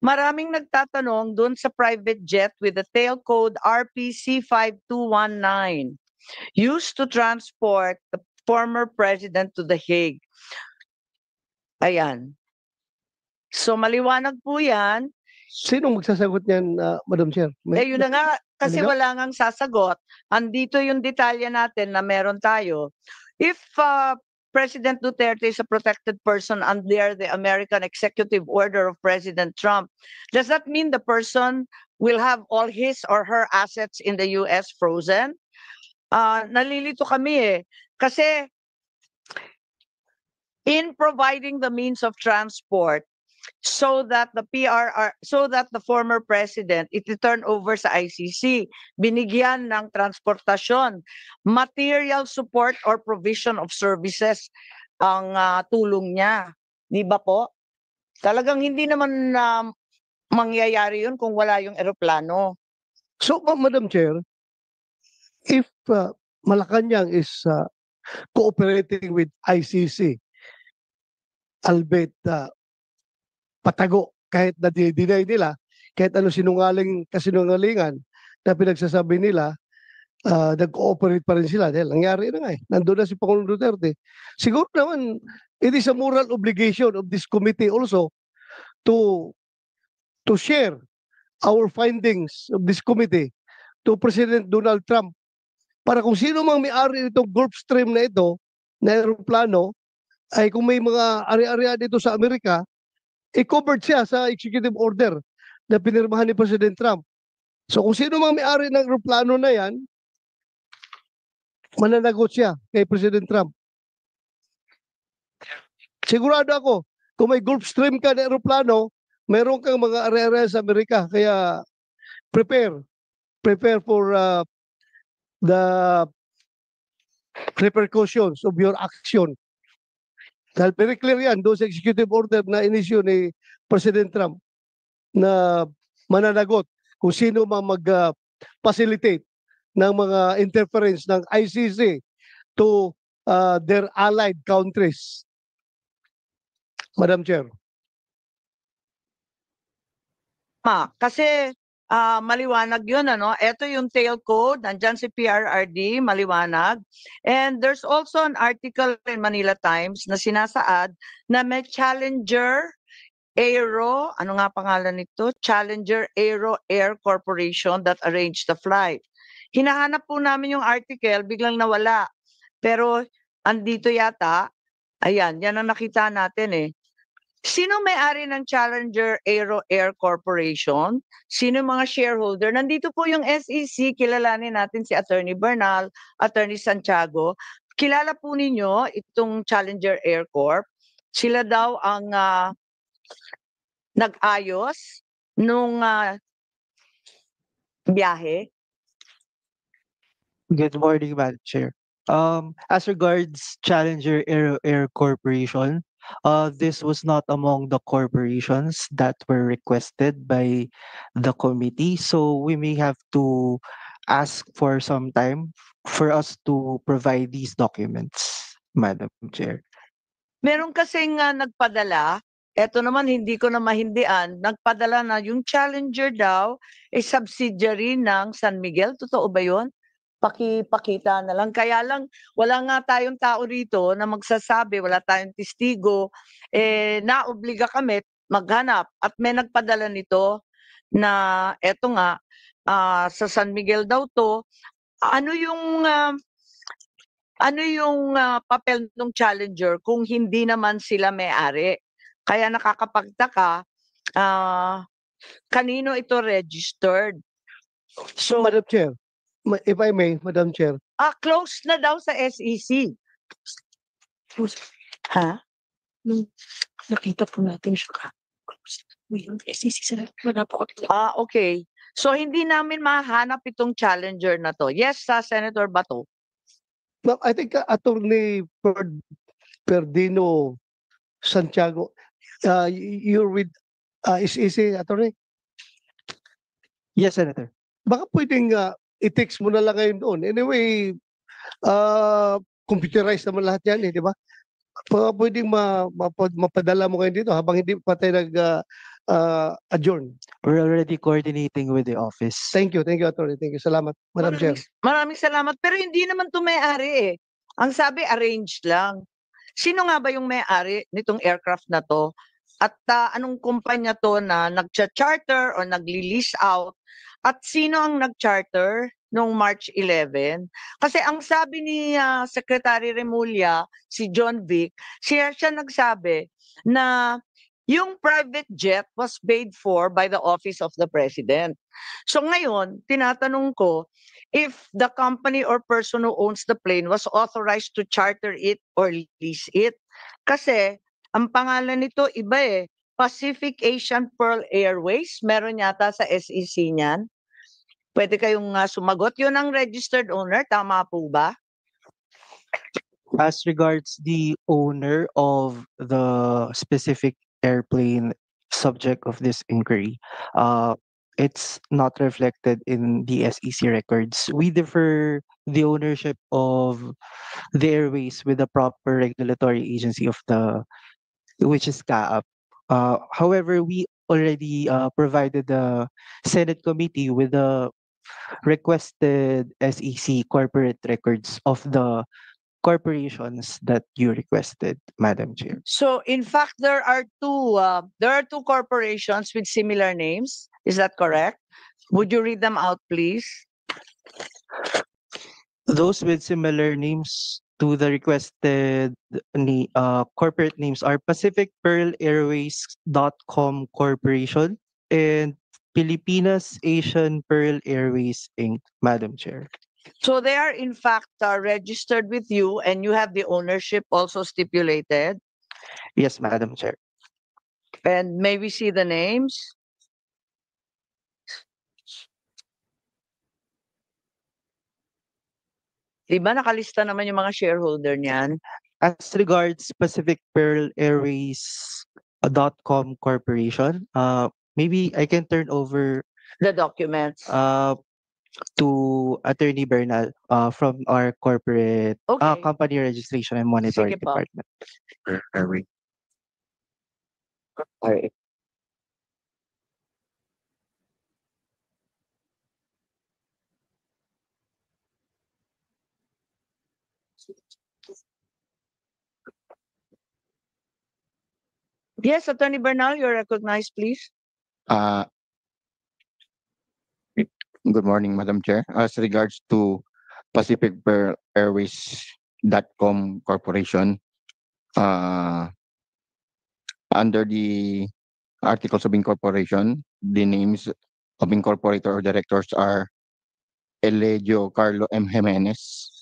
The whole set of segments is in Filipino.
Maraming nagtatanong dun sa private jet with the tail code RPC 5219 used to transport the former president to The Hague. Ayan. So maliwanag po yan. Sino magsasagot niyan, Madam Chair? Yun na nga, kasi Malinaw? wala ngang sasagot. Andito yung detalye natin na meron tayo. If President Duterte is a protected person under the American executive order of President Trump, does that mean the person will have all his or her assets in the US frozen? Nalilito kami kasi in providing the means of transport so that the former president turn over sa ICC, binigyan ng transportasyon, material support or provision of services ang tulong niya. Di ba po? Talagang hindi naman mangyayari yun kung wala yung eroplano. So, Madam Chair, if Malacanang is cooperating with ICC, albeit patago, kahit na dinay nila, kahit ano kasinungalingan na pinagsasabi nila, nag-cooperate pa rin sila dahil nangyari na nga nandun na si Pangulong Duterte. Siguro naman, it is a moral obligation of this committee also to share our findings of this committee to President Donald Trump para kung sino mang may-ari itong Gulfstream na ito, na aeroplano, ay kung may mga ari-arian dito sa Amerika, i-covered siya sa executive order na pinirmahan ni President Trump. So kung sino mang may-ari ng aeroplano na yan, mananagot siya kay President Trump. Sigurado ako, kung may Gulfstream ka na aeroplano, meron kang mga ari-arian sa Amerika. Kaya prepare for the repercussions of your action. Dahil very clear yan doon sa executive order na inisyu ni President Trump na mananagot kung sino mang mag-facilitate ng mga interference ng ICC to their allied countries. Madam Chair. Kasi maliwanag yun, ano? Ito yung tail code, nandyan si PRRD, maliwanag. And there's also an article in Manila Times na sinasaad na may Challenger Aero, ano nga pangalan nito? Challenger Aero Air Corporation that arranged the flight. Hinahanap po namin yung article, biglang nawala. Pero andito yata, ayan, yan ang nakita natin Sino may-ari ng Challenger Aero Air Corporation? Sino mga shareholder? Nandito po yung SEC, kilalanin natin si Attorney Bernal, Attorney Santiago. Kilala po ninyo itong Challenger Air Corp. Sila daw ang nag-ayos nung biyahe. Good morning, Madam Chair. As regards Challenger Air Corporation, this was not among the corporations that were requested by the committee, so we may have to ask for some time for us to provide these documents, Madam Chair. Meron kasing nagpadala, eto naman hindi ko na mahindian, nagpadala na yung Challenger daw ay subsidiary ng San Miguel. Totoo ba yun? Pakita na lang. Kaya lang, wala nga tayong tao rito na magsasabi, wala tayong testigo. Naobliga kami maghanap. At may nagpadala nito na eto nga, sa San Miguel daw to. Ano yung papel ng Challenger kung hindi naman sila may-ari? Kaya nakakapagtaka, kanino ito registered? So, Madam Chair, if I may, Madam Chair. Close na daw sa SEC. Ha? Nakita po natin siya. Yung SEC sila. Okay. So, hindi namin mahanap itong Challenger na to. Yes, Senator Bato. I think Attorney Perdino Santiago, you're with SEC, Attorney? Yes, Senator. Baka pwedeng i-text mo na lang ngayon doon. Anyway, computerized naman lahat yan, di ba? Baka pwedeng mapadala mo ngayon dito habang hindi pa tayo adjourn. We're already coordinating with the office. Thank you, Attorney. Thank you. Salamat, Madam Chair. Maraming salamat. Pero hindi naman to may-ari eh. Ang sabi, arranged lang. Sino nga ba yung may-ari nitong aircraft na to? At anong kumpanya to na nag-charter o nagli-lease out? At sino ang nag-charter noong March 11? Kasi ang sabi ni Secretary Remulla, si John Vic, siya nagsabi na yung private jet was paid for by the Office of the President. So ngayon, tinatanong ko, if the company or person who owns the plane was authorized to charter it or lease it. Kasi ang pangalan nito iba eh, Pacific Asian Pearl Airways. Meron yata sa SEC niyan. Pwede kayong sumagot. Yun ang registered owner, tama po ba? As regards the owner of the specific airplane subject of this inquiry, it's not reflected in the SEC records. We defer the ownership of the airways with the proper regulatory agency of which is CAAP. However, we already provided the Senate committee with the requested SEC corporate records of the corporations that you requested, Madam Chair. So in fact, there are two corporations with similar names. Is that correct? Would you read them out, please? Those with similar names to the requested corporate names are Pacific Pearl Airways.com Corporation and Pilipinas Asian Pearl Airways Inc., Madam Chair. So they are in fact registered with you and you have the ownership also stipulated. Yes, Madam Chair. And may we see the names? Diba nakalista naman yung mga shareholder niyan? As regards Pacific Pearl Airways.com Corporation, maybe I can turn over The documents. to Attorney Bernal from our corporate Okay. company registration and monitoring Sige po. department. Airway. Alright. Yes, Attorney Bernal, you're recognized, please. Uh, Good morning, Madam Chair. As regards to Pacific Pearl Airways.com Corporation, under the Articles of Incorporation, the names of incorporator or directors are Elegio Carlo M. Jimenez,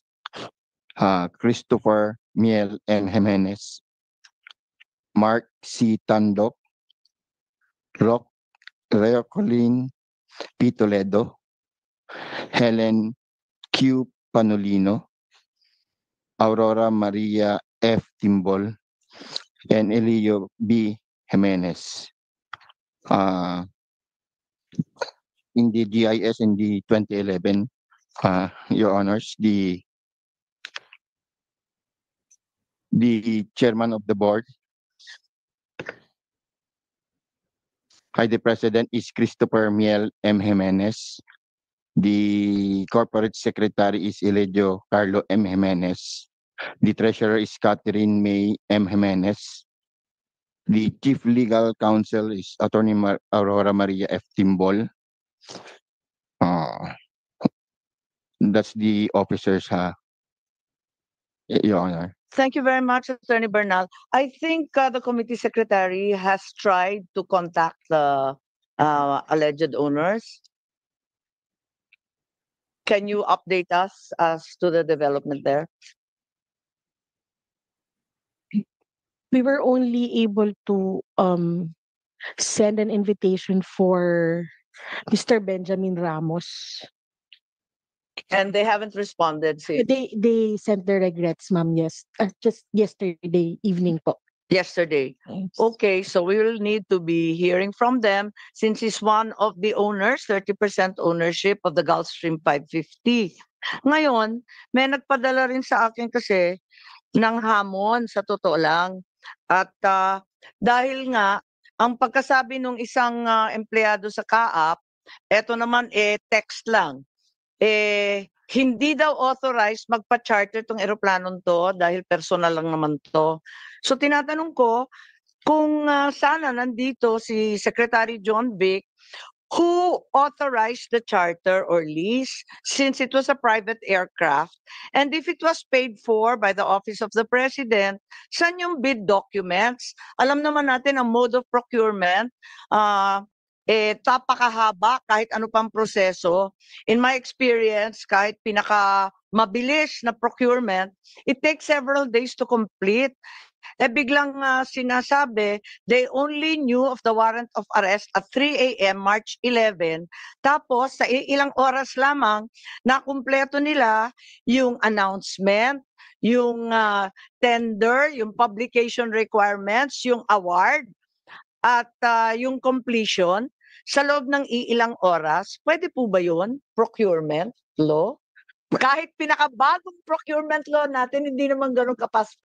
Christopher Miel M. Jimenez, Mark C. Tandok, Reocolin P. Toledo, Helen Q. Panolino, Aurora Maria F. Timbol, and Elio B. Jimenez. In the GIS in the 2011, Your Honors, the chairman of the board, the president is Christopher Miel M. Jimenez. The corporate secretary is Elegio Carlo M. Jimenez. The treasurer is Catherine May M. Jimenez. The chief legal counsel is Attorney Aurora Maria F. Timbol. That's the officers, Your Honor. Thank you very much, Attorney Bernal. I think the committee secretary has tried to contact the alleged owners. Can you update us as to the development there? We were only able to send an invitation for Mr. Benjamin Ramos. And they haven't responded since They sent their regrets, ma'am, just yesterday evening po. yesterday. Yes. Okay, so we will need to be hearing from them since he's one of the owners, 30% ownership of the Gulfstream 550. Ngayon, may nagpadala rin sa akin kasi ng hamon sa totoo lang. At dahil nga ang pagkasabi ng isang empleyado sa CAAP, eto naman text lang. Hindi daw authorized magpa-charter tong eroplanong to dahil personal lang naman to. So tinatanong ko kung sana nandito si Secretary John Vic, who authorized the charter or lease since it was a private aircraft, and if it was paid for by the Office of the President, saan yung bid documents? Alam naman natin ang mode of procurement, tapakahaba kahit ano pang proseso. In my experience, kahit pinaka mabilis na procurement, it takes several days to complete. Biglang sinasabi, they only knew of the warrant of arrest at 3 a.m. March 11. Tapos, sa ilang oras lamang, nakumpleto nila yung announcement, yung tender, yung publication requirements, yung award, at yung completion sa loob ng ilang oras. Pwede po ba yun? Procurement law? Kahit pinakabagong procurement law natin, hindi naman ganun